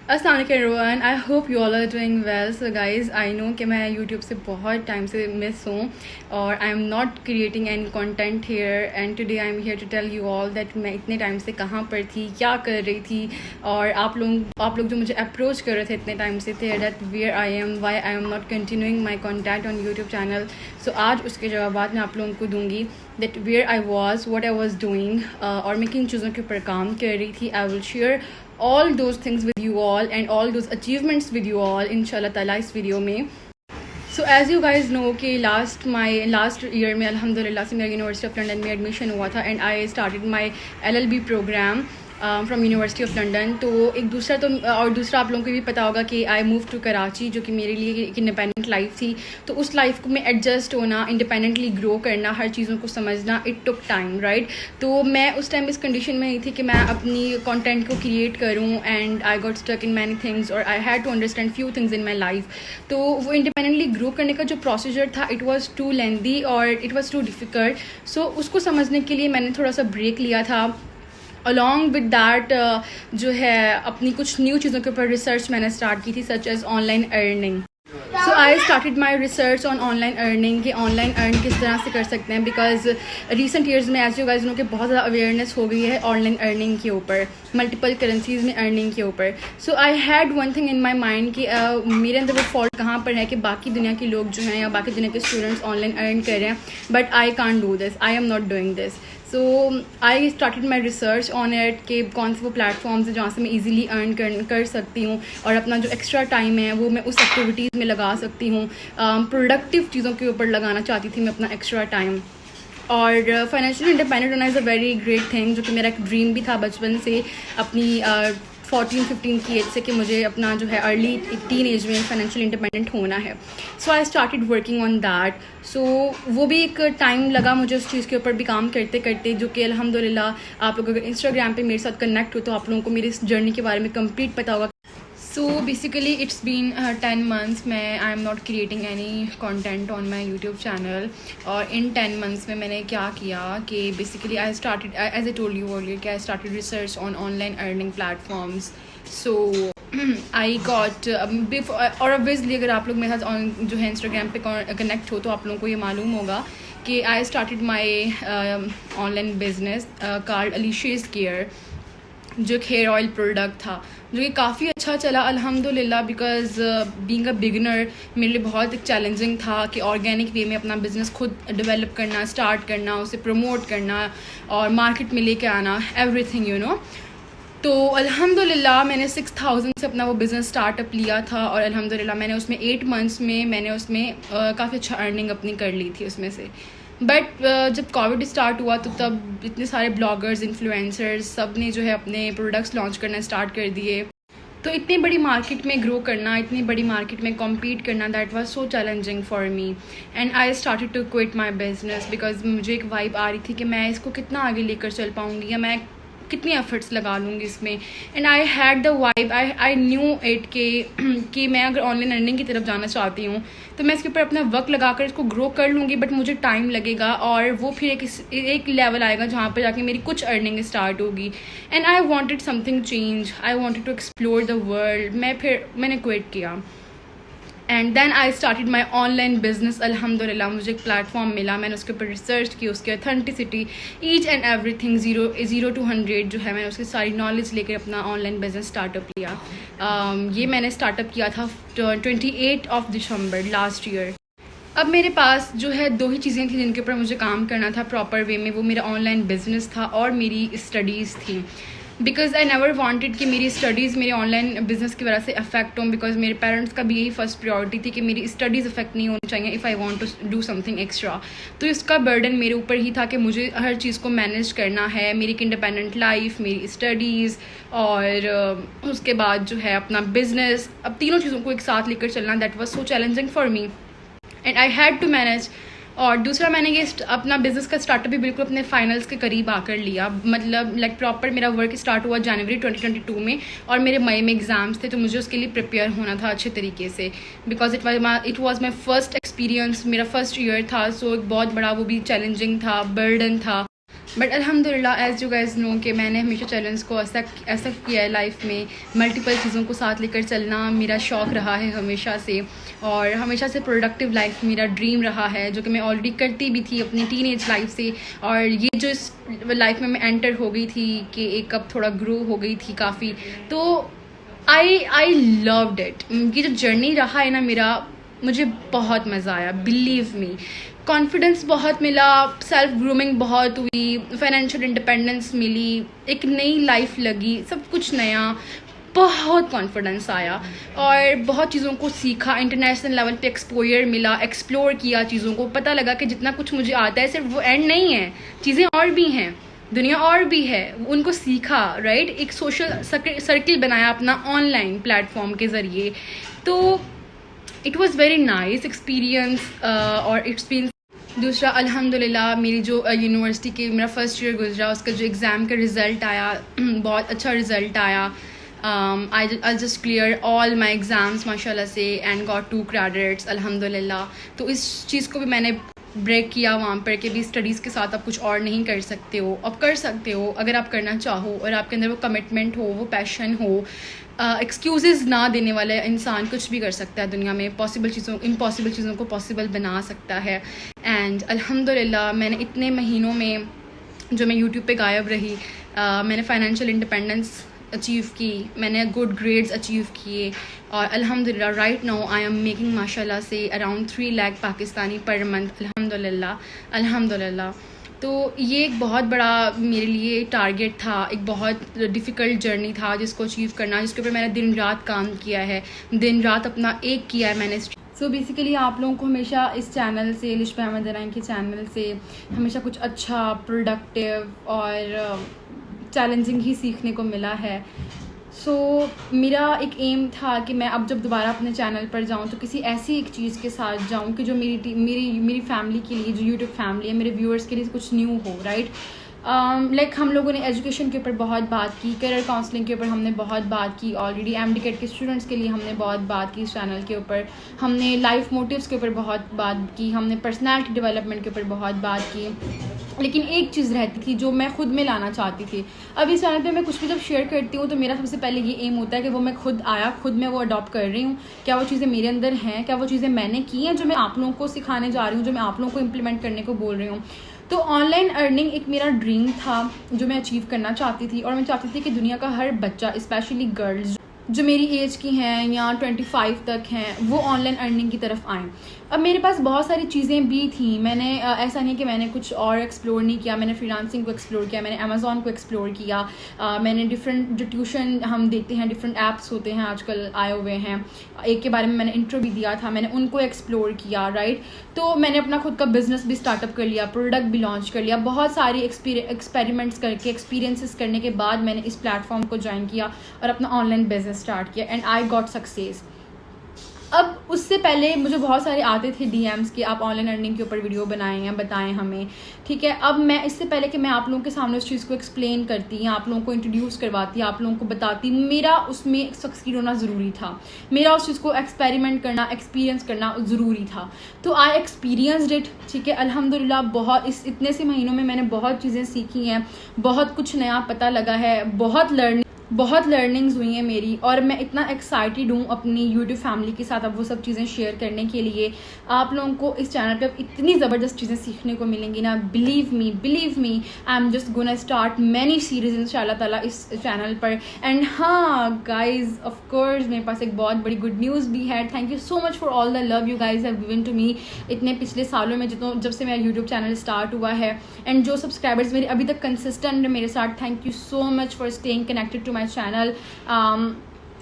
अस्सलाम वालेकुम everyone, I hope you all are doing well. So guys, I know कि मैं यूट्यूब से बहुत टाइम से मिस हूँ और I am not creating any content here, and today I am here to tell you all that मैं इतने time से कहाँ पर थी, क्या कर रही थी, और आप लोग जो मुझे अप्रोच कर रहे थे इतने टाइम से थे that where I am, why I am not continuing my content on YouTube channel. So आज उसके जवाब मैं आप लोगों को दूँगी that where I was, what I was doing, और मैं किन चीज़ों के ऊपर काम कर रही थी। I will share all those things with you all and all those achievements with you all inshallah ताला इस वीडियो में। So as you guys know कि लास्ट ईयर में अल्हम्दुलिल्लाह से मेरा यूनिवर्सिटी ऑफ लंदन में एडमिशन हुआ था and I started my LLB programme from University of London. तो दूसरा आप लोगों को भी पता होगा कि आई मूव टू कराची, जो कि मेरे लिए एक इंडिपेंडेंट लाइफ थी। तो उस लाइफ में एडजस्ट होना, इंडिपेंडेंटली ग्रो करना, हर चीज़ों को समझना, इट टुक टाइम, राइट। तो मैं उस टाइम इस कंडीशन में नहीं थी कि मैं अपनी कंटेंट को क्रिएट करूं and I got stuck in many things और I had to understand few things in my life. तो वो इंडिपेंडेंटली ग्रो करने का जो प्रोसीजर था, इट वॉज टू लेंदी और इट वॉज टू डिफ़िकल्ट। सो उसको समझने के लिए मैंने थोड़ा सा ब्रेक लिया था। अलॉन्ग विद दैट जो है अपनी कुछ न्यू चीज़ों के ऊपर रिसर्च मैंने स्टार्ट की थी, such as online earning. So I started my research on online earning कि ऑनलाइन अर्न किस तरह से कर सकते हैं, बिकॉज रिसेंट ईयर्स में एज यू गाइस नो कि बहुत ज़्यादा अवेयरनेस हो गई है ऑनलाइन अर्निंग के ऊपर, मल्टीपल करेंसीज में अर्निंग के ऊपर। So I had one thing in my mind कि मेरे अंदर वो फॉल्ट कहाँ पर है कि बाकी दुनिया के लोग जो हैं या बाकी दुनिया के स्टूडेंट्स ऑनलाइन अर्न कर रहे हैं, but I can't do this, I am not doing this. So I started my research on it कि कौन से वो प्लेटफॉर्म्स हैं जहाँ से मैं ईजिली अर्न कर सकती हूँ और अपना जो एक्स्ट्रा टाइम है वो मैं उस एक्टिविटीज़ में लगा सकती हूँ। प्रोडक्टिव चीज़ों के ऊपर लगाना चाहती थी मैं अपना एक्स्ट्रा टाइम। और फाइनेंशियली इंडिपेंडेंट होना is a very great thing, जो कि मेरा एक ड्रीम भी था बचपन से, अपनी 14-15 की एज से, कि मुझे अपना जो है अर्ली टीन एज में फाइनेंशियल इंडिपेंडेंट होना है। So I started working on that. So वो भी एक टाइम लगा मुझे उस चीज़ के ऊपर भी काम करते करते, जो कि अल्हम्दुलिल्लाह आप लोग अगर इंस्टाग्राम पे मेरे साथ कनेक्ट हो तो आप लोगों को मेरी इस जर्नी के बारे में कंप्लीट पता होगा। So basically it's been 10 months में I am not creating any content on my YouTube channel. और इन 10 months में मैंने क्या किया कि basically I started, as I told you earlier, कि I started research on online earning platforms. So I got और ऑब्वियसली अगर आप लोग मेरे साथ जो है इंस्टाग्राम पे कनेक्ट हो तो आप लोगों को ये मालूम होगा कि I started my online business called Alicious care, जो एक हेयर ऑयल प्रोडक्ट था, जो कि काफ़ी अच्छा चला अल्हम्दुलिल्लाह। बिकॉज बीइंग अ बिगिनर मेरे लिए बहुत एक चैलेंजिंग था कि ऑर्गेनिक वे में अपना बिज़नेस खुद डेवलप करना, स्टार्ट करना, उसे प्रमोट करना और मार्केट में लेके आना, एवरीथिंग यू नो। तो अल्हम्दुलिल्लाह मैंने 6000 से अपना वो बिज़नेस स्टार्टअप लिया था और अल्हम्दुलिल्लाह मैंने उसमें 8 months में मैंने उसमें काफ़ी अच्छा अर्निंग अपनी कर ली थी उसमें से। बट जब कोविड स्टार्ट हुआ तो तब इतने सारे ब्लॉगर्स, इन्फ्लुएंसर्स, सब ने जो है अपने प्रोडक्ट्स लॉन्च करना स्टार्ट कर दिए। तो इतनी बड़ी मार्केट में ग्रो करना, इतनी बड़ी मार्केट में कॉम्पीट करना, that was so challenging for me and I started to quit my business. Because मुझे एक वाइब आ रही थी कि मैं इसको कितना आगे लेकर चल पाऊँगी या मैं कितनी एफर्ट्स लगा लूँगी इसमें। And I had the vibe, I knew it कि मैं अगर ऑनलाइन अर्निंग की तरफ जाना चाहती हूँ तो मैं इसके ऊपर अपना वक्त लगाकर इसको ग्रो कर लूँगी, बट मुझे टाइम लगेगा और वो फिर एक लेवल आएगा जहाँ पर जाके मेरी कुछ अर्निंग स्टार्ट होगी। And I wanted something change, I wanted to explore the world. मैंने क्विट किया and then I started my online business. अल्हम्दुलिल्लाह मुझे एक प्लेटफॉर्म मिला, मैंने उसके ऊपर रिसर्च की, उसकी authenticity, each and everything, zero to 100 जो है, मैंने उसकी सारी नॉलेज लेकर अपना ऑनलाइन बिजनेस स्टार्टअप लिया। ये मैंने स्टार्टअप किया था 28 दिसंबर लास्ट ईयर। अब मेरे पास जो है 2 ही चीज़ें थी जिनके ऊपर मुझे काम करना था प्रॉपर वे में, वो मेरा ऑनलाइन बिजनेस था और मेरी स्टडीज़ थी। बिकॉज आई नेवर वांटेड कि मेरी स्टडीज़ मेरे ऑनलाइन बिजनेस की वजह से अफेक्ट हों, बिकॉज मेरे पेरेंट्स का भी यही फर्स्ट प्रायोरिटी थी कि मेरी स्टडीज़ अफेक्ट नहीं होनी चाहिए if I want to do something extra. तो इसका बर्डन मेरे ऊपर ही था कि मुझे हर चीज़ को मैनेज करना है, मेरी एक इंडिपेंडेंट लाइफ, मेरी स्टडीज़ और उसके बाद जो है अपना बिजनेस, अब तीनों चीज़ों को एक साथ लेकर चलना, that was so challenging for me and I had to manage. और दूसरा, मैंने ये अपना बिज़नेस का स्टार्टअप भी बिल्कुल अपने फाइनल्स के करीब आकर लिया, मतलब लाइक प्रॉपर मेरा वर्क स्टार्ट हुआ जनवरी 2022 में और मेरे मई में एग्ज़ाम्स थे, तो मुझे उसके लिए प्रिपेयर होना था अच्छे तरीके से। Because it was my first experience, मेरा फर्स्ट ईयर था, सो एक बहुत बड़ा वो भी चैलेंजिंग था, बर्डन था। बट अल्हम्दुलिल्लाह एज़ यू गाइज़ नो कि मैंने हमेशा चैलेंज को ऐसा किया है लाइफ में, मल्टीपल चीज़ों को साथ लेकर चलना मेरा शौक़ रहा है हमेशा से, और हमेशा से प्रोडक्टिव लाइफ मेरा ड्रीम रहा है, जो कि मैं ऑलरेडी करती भी थी अपनी टीनेज लाइफ से। और ये जो इस लाइफ में मैं एंटर हो गई थी कि एक अब थोड़ा ग्रो हो गई थी काफ़ी, तो आई लव्ड इट। ये जो जर्नी रहा है ना मेरा, मुझे बहुत मज़ा आया, बिलीव मी। कॉन्फिडेंस बहुत मिला, सेल्फ ग्रूमिंग बहुत हुई, फाइनेंशियल इंडिपेंडेंस मिली, एक नई लाइफ लगी, सब कुछ नया, बहुत कॉन्फिडेंस आया और बहुत चीज़ों को सीखा, इंटरनेशनल लेवल पे एक्सपोजर मिला, एक्सप्लोर किया चीज़ों को, पता लगा कि जितना कुछ मुझे आता है सिर्फ वो एंड नहीं है, चीज़ें और भी हैं, दुनिया और भी है, उनको सीखा, राइट। एक सोशल सर्किल बनाया अपना ऑनलाइन प्लेटफॉर्म के ज़रिए, तो it was very nice experience. और एक्सपीरियंस दूसरा, अल्हम्दुलिल्लाह मेरी जो यूनिवर्सिटी के मेरा फर्स्ट ईयर गुजरा, उसका जो एग्ज़ाम का रिज़ल्ट आया बहुत अच्छा रिज़ल्ट आया। I just clear all my exams माशाल्लाह से एंड गॉट 2 क्रेडिट्स अल्हम्दुलिल्लाह। तो इस चीज़ को भी मैंने ब्रेक किया वहाँ पर कि भी स्टडीज़ के साथ आप कुछ और नहीं कर सकते हो, अब कर सकते हो अगर आप करना चाहो और आपके अंदर वो कमिटमेंट हो, वो पैशन हो। एक्सक्यूज़ ना देने वाले इंसान कुछ भी कर सकता है दुनिया में, इम्पॉसिबल चीज़ों को पॉसिबल बना सकता है। एंड अल्हम्दुलिल्लाह मैंने इतने महीनों में जो मैं यूट्यूब पे गायब रही, मैंने फाइनेंशियल इंडिपेंडेंस अचीव की, मैंने गुड ग्रेड्स अचीव किए, और अल्हम्दुलिल्लाह right now I am making माशाल्लाह से around 3 lakh Pakistani per month अल्हम्दुलिल्लाह। तो ये एक बहुत बड़ा मेरे लिए टारगेट था, एक बहुत डिफ़िकल्ट जर्नी था जिसको अचीव करना, जिसके ऊपर मैंने दिन रात काम किया है, दिन रात अपना एक किया है मैंने। सो बेसिकली आप लोगों को हमेशा इस चैनल से, लिशबा अहमद ज़राइन के चैनल से हमेशा कुछ अच्छा, प्रोडक्टिव और चैलेंजिंग ही सीखने को मिला है। सो मेरा एक एम था कि मैं अब जब दोबारा अपने चैनल पर जाऊं तो किसी ऐसी एक चीज़ के साथ जाऊं कि जो मेरी फैमिली के लिए, जो यूट्यूब फैमिली है, मेरे व्यूअर्स के लिए कुछ न्यू हो, राइट। लाइक हम लोगों ने एजुकेशन के ऊपर बहुत बात की, करियर काउंसलिंग के ऊपर हमने बहुत बात की, ऑलरेडी MD के स्टूडेंट्स के लिए हमने बहुत बात की इस चैनल के ऊपर, हमने लाइफ मोटिव्स के ऊपर बहुत बात की, हमने पर्सनालिटी डेवलपमेंट के ऊपर बहुत बात की। लेकिन एक चीज़ रहती थी जो मैं खुद में लाना चाहती थी। अब इस चैनल पे मैं कुछ भी जब शेयर करती हूँ तो मेरा सबसे पहले ये एम होता है कि वो मैं खुद में वो अडॉप्ट कर रही हूँ, क्या वो चीज़ें मेरे अंदर हैं, क्या वो चीज़ें मैंने की हैं जो मैं आप लोगों को सिखाने जा रही हूँ, जो मैं आप लोगों को इम्प्लीमेंट करने को बोल रही हूँ। तो ऑनलाइन अर्निंग एक मेरा ड्रीम था जो मैं अचीव करना चाहती थी, और मैं चाहती थी कि दुनिया का हर बच्चा, स्पेशली गर्ल्स जो मेरी एज की हैं या 25 तक हैं, वो ऑनलाइन अर्निंग की तरफ आएँ। अब मेरे पास बहुत सारी चीज़ें भी थी, मैंने ऐसा नहीं कि मैंने कुछ और एक्सप्लोर नहीं किया, मैंने फ्रीलांसिंग को एक्सप्लोर किया, मैंने अमेज़ॉन को एक्सप्लोर किया, मैंने डिफरेंट जो ट्यूशन हम देते हैं, डिफरेंट ऐप्स होते हैं आजकल आए हुए हैं, एक के बारे में मैंने इंट्रो भी दिया था, मैंने उनको एक्सप्लोर किया, राइट। तो मैंने अपना खुद का बिज़नेस भी स्टार्टअप कर लिया, प्रोडक्ट भी लॉन्च कर लिया, बहुत सारी एक्सपेरिमेंट्स करके, एक्सपीरियंसेस करने के बाद मैंने इस प्लेटफॉर्म को ज्वाइन किया और अपना ऑनलाइन बिजनेस स्टार्ट किया, एंड आई गॉट सक्सेस। अब उससे पहले मुझे बहुत सारे आते थे DMs कि आप ऑनलाइन अर्निंग के ऊपर वीडियो बनाएं या बताएं हमें, ठीक है। अब मैं इससे पहले कि मैं आप लोगों के सामने उस चीज़ को एक्सप्लेन करती या आप लोगों को इंट्रोड्यूस करवाती, आप लोगों को बताती, मेरा उसमें सक्सीड होना ज़रूरी था, मेरा उस चीज़ को एक्सपेरिमेंट करना, एक्सपीरियंस करना ज़रूरी था। तो आई एक्सपीरियंस्ड इट, ठीक है। अल्हम्दुलिल्लाह बहुत इतने से महीनों में मैंने बहुत चीज़ें सीखी हैं, बहुत कुछ नया पता लगा है, बहुत लर्निंग्स हुई हैं मेरी, और मैं इतना एक्साइटेड हूँ अपनी यूट्यूब फैमिली के साथ अब वो सब चीज़ें शेयर करने के लिए। आप लोगों को इस चैनल पे अब इतनी ज़बरदस्त चीज़ें सीखने को मिलेंगी ना, believe me, I am just gonna start many series इंशाल्लाह ताला इस चैनल पर। एंड हाँ गाइज, ऑफ कोर्स मेरे पास एक बहुत बड़ी गुड न्यूज़ भी है। Thank you so much for all the love you guys have given to me इतने पिछले सालों में, जब से मेरा यूट्यूब चैनल स्टार्ट हुआ है, एंड जो सब्सक्राइबर्स मेरे अभी तक कंसिस्टेंट मेरे साथ, thank you so much for staying connected to my channel.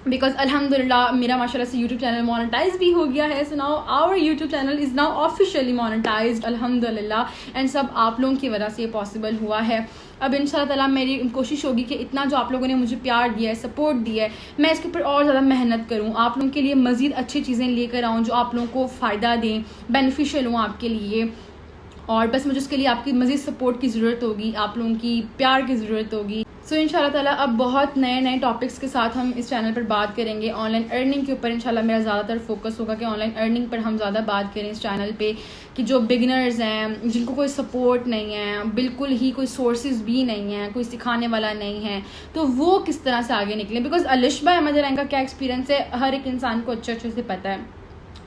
Because अल्हम्दुलिल्लाह मेरा माशाल्लाह से यूट्यूब चैनल मोनेटाइज भी हो गया है। So now our YouTube channel is now officially monetised अल्हम्दुलिल्लाह, एंड सब आप लोगों की वजह से ये पॉसिबल हुआ है। अब इंशाल्लाह ताला मेरी कोशिश होगी कि इतना जो आप लोगों ने मुझे प्यार दिया है, सपोर्ट दिया है, मैं इसके ऊपर और ज़्यादा मेहनत करूँ, आप लोगों के लिए मज़ीद अच्छी चीज़ें लेकर आऊँ जो आप लोगों को फ़ायदा दें, बेनिफिशियल हों आपके लिए। और बस मुझे उसके लिए आपकी मज़ीद सपोर्ट की ज़रूरत होगी, आप लोगों की प्यार की ज़रूरत होगी। सो इंशाल्लाह ताला अब बहुत नए टॉपिक्स के साथ हम इस चैनल पर बात करेंगे। ऑनलाइन अर्निंग के ऊपर इंशाल्लाह मेरा ज़्यादातर फोकस होगा कि ऑनलाइन अर्निंग पर हम ज़्यादा बात करें इस चैनल पे, कि जो बिगिनर्स हैं, जिनको कोई सपोर्ट नहीं है, बिल्कुल ही कोई सोर्सेज भी नहीं है, कोई सिखाने वाला नहीं है, तो वो किस तरह से आगे निकले। बिकॉज अलिशबा अहमद अराइन का क्या एक्सपीरियंस है हर एक इंसान को अच्छे से पता है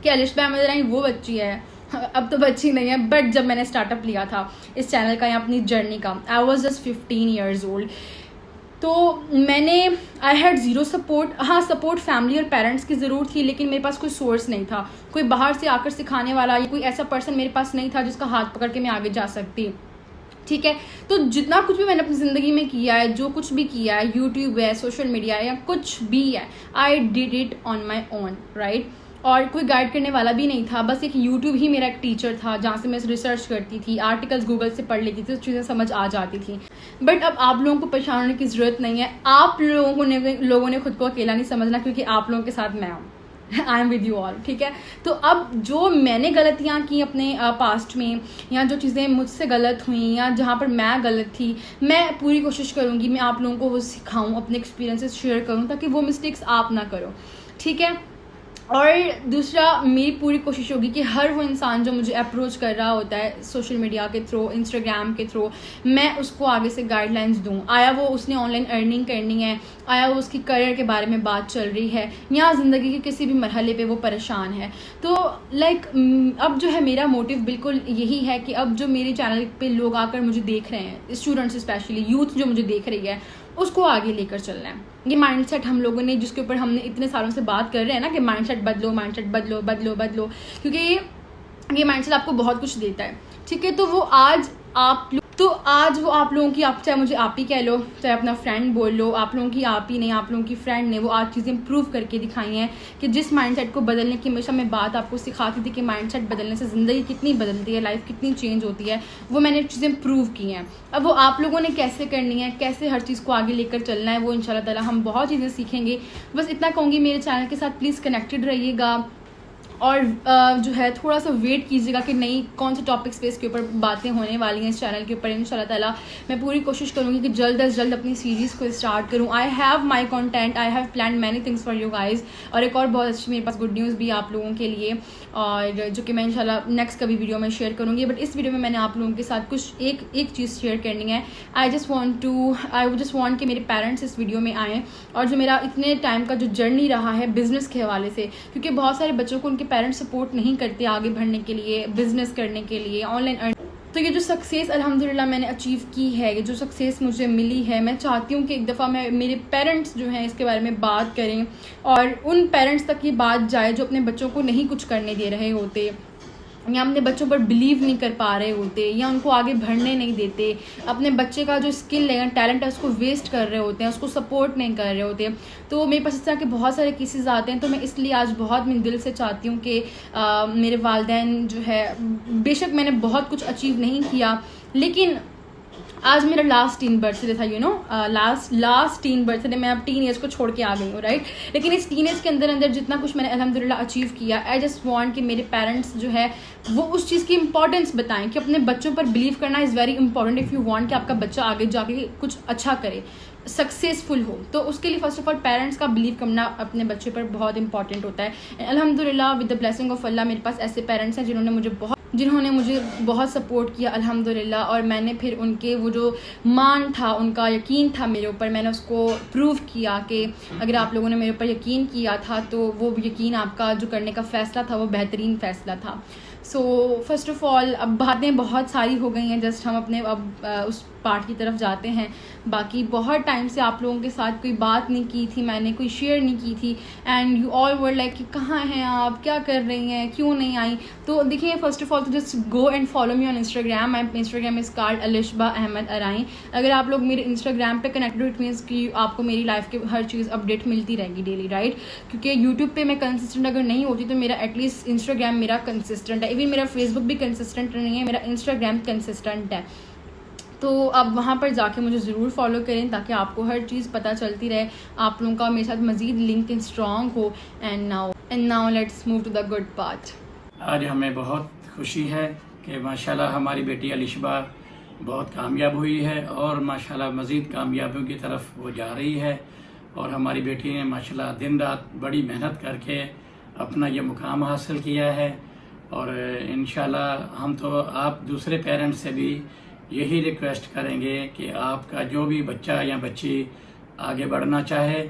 कि अलिशबा अहमद अराइन वो बच्ची है, अब तो बच्ची नहीं है, बट जब मैंने स्टार्टअप लिया था इस चैनल का या अपनी जर्नी का, I was just 15 years old. तो मैंने आई हैड ज़ीरो सपोर्ट। हाँ, सपोर्ट फैमिली और पेरेंट्स की ज़रूर थी, लेकिन मेरे पास कोई सोर्स नहीं था, कोई बाहर से आकर सिखाने वाला या कोई ऐसा पर्सन मेरे पास नहीं था जिसका हाथ पकड़ के मैं आगे जा सकती। ठीक है, तो जितना कुछ भी मैंने अपनी ज़िंदगी में किया है, जो कुछ भी किया है, यूट्यूब है, सोशल मीडिया है या कुछ भी है, I did it on my own, right. और कोई गाइड करने वाला भी नहीं था, बस एक यूट्यूब ही मेरा एक टीचर था जहाँ से मैं रिसर्च करती थी, आर्टिकल्स गूगल से पढ़ लेती थी, तो चीज़ें समझ आ जाती थी। बट अब आप लोगों को परेशान होने की ज़रूरत नहीं है, आप लोगों ने खुद को अकेला नहीं समझना, क्योंकि आप लोगों के साथ मैं हूँ। I am with you all, ठीक है। तो अब जो मैंने गलतियाँ की अपने पास्ट में, या जो चीज़ें मुझसे गलत हुई या जहाँ पर मैं गलत थी, मैं पूरी कोशिश करूँगी मैं आप लोगों को वो सिखाऊँ, अपने एक्सपीरियंसेस शेयर करूँ, ताकि वो मिस्टेक्स आप ना करो, ठीक है। और दूसरा, मेरी पूरी कोशिश होगी कि हर वो इंसान जो मुझे अप्रोच कर रहा होता है सोशल मीडिया के थ्रू, इंस्टाग्राम के थ्रू, मैं उसको आगे से गाइडलाइंस दूँ। आया वो उसने ऑनलाइन अर्निंग करनी है, आया वो उसकी करियर के बारे में बात चल रही है, या ज़िंदगी के किसी भी मरहले पे वो परेशान है, तो अब जो है मेरा मोटिव बिल्कुल यही है कि अब जो मेरे चैनल पे लोग आकर मुझे देख रहे हैं, स्टूडेंट्स स्पेशली, यूथ जो मुझे देख रही है, उसको आगे लेकर चलना है। ये माइंडसेट हम लोगों ने, जिसके ऊपर हमने इतने सालों से बात कर रहे हैं ना कि माइंडसेट बदलो, माइंडसेट बदलो बदलो बदलो, क्योंकि ये माइंडसेट आपको बहुत कुछ देता है, ठीक है। तो वो आज आज वो आप लोगों की, आप चाहे मुझे आप ही कह लो, चाहे अपना फ्रेंड बोल लो, आप लोगों की आप ही नहीं, आप लोगों की फ्रेंड ने वो आज चीज़ें प्रूव करके दिखाई हैं कि जिस माइंडसेट को बदलने की हमेशा मैं बात आपको सिखाती थी कि माइंडसेट बदलने से ज़िंदगी कितनी बदलती है, लाइफ कितनी चेंज होती है, वो मैंने चीज़ें प्रूव की हैं। अब वो आप लोगों ने कैसे करनी है, कैसे हर चीज़ को आगे लेकर चलना है, वो इंशाल्लाह ताला हम बहुत चीज़ें सीखेंगे। बस इतना कहूँगी, मेरे चैनल के साथ प्लीज़ कनेक्टेड रहिएगा, और जो है थोड़ा सा वेट कीजिएगा कि नई कौन से टॉपिक्स पे इसके ऊपर बातें होने वाली हैं इस चैनल के ऊपर। इंशाल्लाह ताला मैं पूरी कोशिश करूँगी कि जल्द अज जल्द अपनी सीरीज़ को स्टार्ट करूँ। I have my content, I have plan many things for you guys. और एक और बहुत अच्छी मेरे पास गुड न्यूज़ भी आप लोगों के लिए, और जो कि मैं इंशाल्लाह नेक्स्ट कभी वीडियो में शेयर करूँगी। बट इस वीडियो में मैंने आप लोगों के साथ कुछ एक चीज़ शेयर करनी है। आई जस्ट वॉन्ट कि मेरे पेरेंट्स इस वीडियो में आएँ, और जो मेरा इतने टाइम का जो जर्नी रहा है बिज़नेस के हवाले से, क्योंकि बहुत सारे बच्चों को उनके पेरेंट्स सपोर्ट नहीं करते आगे बढ़ने के लिए, बिजनेस करने के लिए, ऑनलाइन अर्न। तो ये जो सक्सेस अल्हम्दुलिल्लाह मैंने अचीव की है, ये जो सक्सेस मुझे मिली है, मैं चाहती हूँ कि एक दफ़ा मेरे पेरेंट्स जो हैं इसके बारे में बात करें, और उन पेरेंट्स तक ये बात जाए जो अपने बच्चों को नहीं कुछ करने दे रहे होते, या अपने बच्चों पर बिलीव नहीं कर पा रहे होते, या उनको आगे बढ़ने नहीं देते, अपने बच्चे का जो स्किल है, टैलेंट है, उसको वेस्ट कर रहे होते हैं, उसको सपोर्ट नहीं कर रहे होते। तो मेरे पास इस तरह के बहुत सारे केसेस आते हैं। तो मैं इसलिए आज बहुत मेरे दिल से चाहती हूँ कि मेरे वालिदैन जो है, बेशक मैंने बहुत कुछ अचीव नहीं किया, लेकिन आज मेरा लास्ट टीन बर्थडे था, लास्ट टीन बर्थडे। मैं अब टीन एज को छोड़ के आ गई हूँ, राइट। लेकिन इस टीन एज के अंदर जितना कुछ मैंने अल्हम्दुलिल्लाह अचीव किया, आई जस्ट वांट कि मेरे पेरेंट्स जो है वो उस चीज़ की इंपॉर्टेंस बताएं कि अपने बच्चों पर बिलीव करना is very important if you want कि आपका बच्चा आगे जाके कुछ अच्छा करे, सक्सेसफुल हो। तो उसके लिए फ़र्स्ट ऑफ ऑल पेरेंट्स का बिलीव करना अपने बच्चे पर बहुत इंपॉर्टेंट होता है। अल्हम्दुलिल्लाह विद द ब्लेसिंग ऑफ अल्लाह मेरे पास ऐसे पेरेंट्स हैं जिन्होंने मुझे बहुत सपोर्ट किया अल्हम्दुलिल्लाह। और मैंने फिर उनके वो जो मान था, उनका यकीन था मेरे ऊपर, मैंने उसको प्रूव किया कि अगर आप लोगों ने मेरे ऊपर यकीन किया था तो वो यकीन आपका जो करने का फ़ैसला था वो बेहतरीन फ़ैसला था। सो फर्स्ट ऑफ़ ऑल अब बातें बहुत सारी हो गई हैं, जस्ट हम अपने अब उस पार्ट की तरफ जाते हैं। बाकी बहुत टाइम से आप लोगों के साथ कोई बात नहीं की थी मैंने, कोई शेयर नहीं की थी, and you all were like कि कहाँ हैं आप, क्या कर रही हैं, क्यों नहीं आई। तो देखिए, फर्स्ट ऑफ ऑल तो just go and follow me on Instagram. My Instagram is called Alishba Ahmed Arain. अगर आप लोग मेरे इंस्टाग्राम पे कनेक्टेड, इट मीन्स कि आपको मेरी लाइफ की हर चीज़ अपडेट मिलती रहेगी डेली, राइट। क्योंकि यूट्यूब पे मैं कंसिस्टेंट अगर नहीं होती तो मेरा एटलीस्ट इंस्टाग्राम मेरा कंसिस्टेंट है। इवन मेरा फेसबुक भी कंसिस्टेंट नहीं है, मेरा इंस्टाग्राम कंसिस्टेंट है। तो अब वहाँ पर जाके मुझे ज़रूर फॉलो करें ताकि आपको हर चीज़ पता चलती रहे, आप लोगों का मेरे साथ मज़ीद लिंक स्ट्रॉन्ग हो। And now let's move to the good part. आज हमें बहुत खुशी है कि माशाल्लाह हमारी बेटी अलिशबा बहुत कामयाब हुई है और माशाल्लाह मज़ीद कामयाबियों की तरफ वो जा रही है। और हमारी बेटी ने माशाल्लाह दिन रात बड़ी मेहनत करके अपना ये मुकाम हासिल किया है। और इंशाल्लाह हम तो आप दूसरे पेरेंट्स से भी यही रिक्वेस्ट करेंगे कि आपका जो भी बच्चा या बच्ची आगे बढ़ना चाहे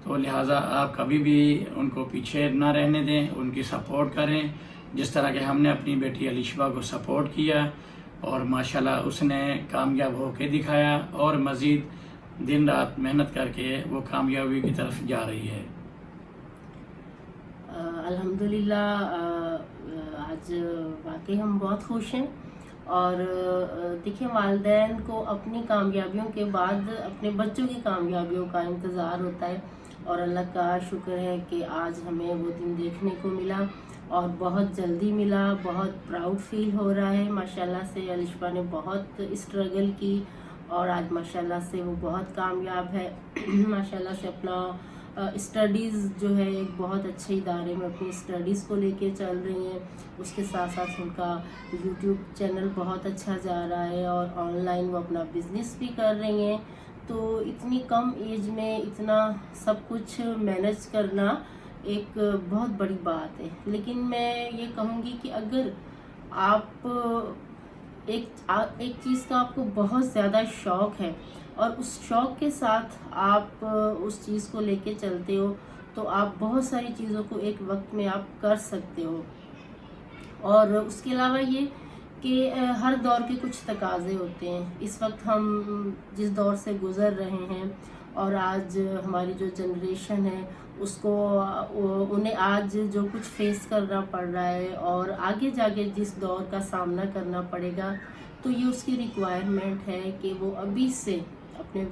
तो लिहाजा आप कभी भी उनको पीछे ना रहने दें, उनकी सपोर्ट करें, जिस तरह के हमने अपनी बेटी अलिशबा को सपोर्ट किया और माशाल्लाह उसने कामयाब होकर दिखाया और मज़ीद दिन रात मेहनत करके वो कामयाबी की तरफ जा रही है। अल्हम्दुलिल्लाह आज वाकई हम बहुत खुश हैं। और देखिए, वालिदैन को अपनी कामयाबियों के बाद अपने बच्चों की कामयाबियों का इंतज़ार होता है और अल्लाह का शुक्र है कि आज हमें वो दिन देखने को मिला और बहुत जल्दी मिला। बहुत प्राउड फील हो रहा है। माशाल्लाह से अलिशबा ने बहुत स्ट्रगल की और आज माशाल्लाह से वो बहुत कामयाब है। माशाल्लाह से अपना स्टडीज़ जो है एक बहुत अच्छे इदारे में अपनी स्टडीज़ को लेके चल रही हैं। उसके साथ साथ उनका यूट्यूब चैनल बहुत अच्छा जा रहा है और ऑनलाइन वो अपना बिज़नेस भी कर रही हैं। तो इतनी कम एज में इतना सब कुछ मैनेज करना एक बहुत बड़ी बात है। लेकिन मैं ये कहूँगी कि अगर आप एक चीज़ का आपको बहुत ज़्यादा शौक़ है और उस शौक़ के साथ आप उस चीज़ को लेके चलते हो तो आप बहुत सारी चीज़ों को एक वक्त में आप कर सकते हो। और उसके अलावा ये कि हर दौर के कुछ तकाज़े होते हैं। इस वक्त हम जिस दौर से गुज़र रहे हैं और आज हमारी जो जनरेशन है उसको उन्हें आज जो कुछ फेस करना पड़ रहा है और आगे जाके जिस दौर का सामना करना पड़ेगा, तो ये उसकी रिक्वायरमेंट है कि वो अभी से अपने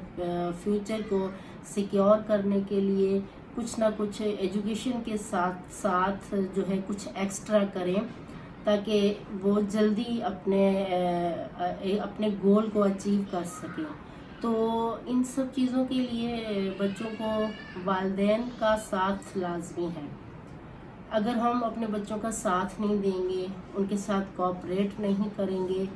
फ्यूचर को सिक्योर करने के लिए कुछ ना कुछ एजुकेशन के साथ साथ जो है कुछ एक्स्ट्रा करें ताकि वो जल्दी अपने गोल को अचीव कर सकें। तो इन सब चीज़ों के लिए बच्चों को वालिदैन का साथ लाजमी है। अगर हम अपने बच्चों का साथ नहीं देंगे, उनके साथ कोऑपरेट नहीं करेंगे,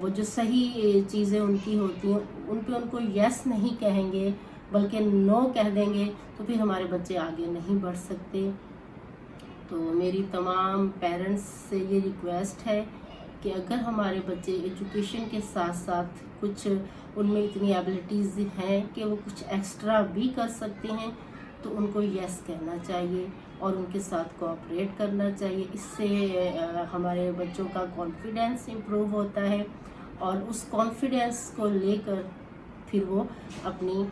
वो जो सही चीज़ें उनकी होती हैं उन पे उनको यस नहीं कहेंगे बल्कि नो कह देंगे, तो फिर हमारे बच्चे आगे नहीं बढ़ सकते। तो मेरी तमाम पेरेंट्स से ये रिक्वेस्ट है कि अगर हमारे बच्चे एजुकेशन के साथ साथ कुछ उनमें इतनी एबिलिटीज़ हैं कि वो कुछ एक्स्ट्रा भी कर सकते हैं तो उनको यस कहना चाहिए और उनके साथ कोऑपरेट करना चाहिए। इससे हमारे बच्चों का कॉन्फिडेंस इम्प्रूव होता है और उस कॉन्फिडेंस को लेकर फिर वो अपनी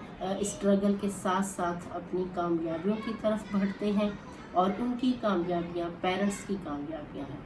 स्ट्रगल के साथ साथ अपनी कामयाबियों की तरफ बढ़ते हैं और उनकी कामयाबियाँ पेरेंट्स की कामयाबियाँ हैं।